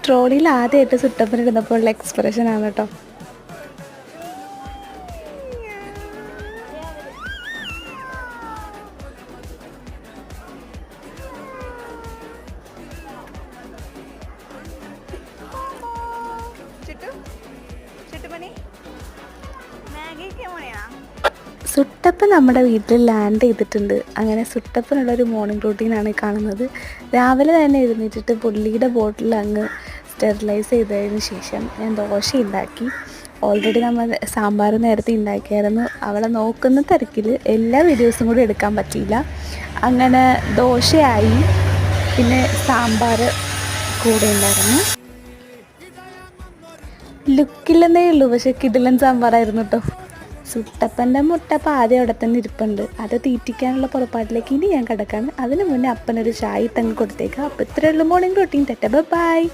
ട്രോളിയിൽ ആദ്യമായിട്ട് സുട്ടപ്പൻ ഇടുന്നപ്പോൾ ഉള്ള എക്സ്പ്രഷനാണ് കേട്ടോ. സുട്ടപ്പൻ നമ്മുടെ വീട്ടിൽ ലാൻഡ് ചെയ്തിട്ടുണ്ട്. അങ്ങനെ സുട്ടപ്പനുള്ളൊരു മോർണിംഗ് റൂട്ടീനാണ് കാണുന്നത്. രാവിലെ തന്നെ എഴുന്നേറ്റിട്ട് പുള്ളിയുടെ ബോട്ടിൽ അങ്ങ് സ്റ്റെറിലൈസ് ചെയ്തതിന് ശേഷം ഞാൻ ദോശ ഉണ്ടാക്കി. ഓൾറെഡി നമ്മൾ സാമ്പാർ നേരത്തെ ഉണ്ടാക്കിയായിരുന്നു. അവളെ നോക്കുന്ന തിരക്കിൽ എല്ലാ വീഡിയോസും കൂടി എടുക്കാൻ പറ്റിയില്ല. അങ്ങനെ ദോശയായി, പിന്നെ സാമ്പാർ കൂടെ ഉണ്ടായിരുന്നു. ലുക്കില്ലെന്നേ ഉള്ളൂ, പക്ഷേ കിടിലൻ സാമ്പാറായിരുന്നു കേട്ടോ. സുട്ടപ്പൻ്റെ മുട്ടപ്പം ആദ്യം അവിടെ തന്നെ ഇരിപ്പുണ്ട്. അത് തീറ്റിക്കാനുള്ള പുറപ്പാട്ടിലേക്ക് ഇനി ഞാൻ കിടക്കാണ്. അതിന് മുന്നേ അപ്പനൊരു ചായ ഇട്ടങ്ങ് കൊടുത്തേക്കാം. അപ്പോൾ ഇത്രയുള്ള മോർണിംഗ് റൂട്ടീൻ. ബൈ.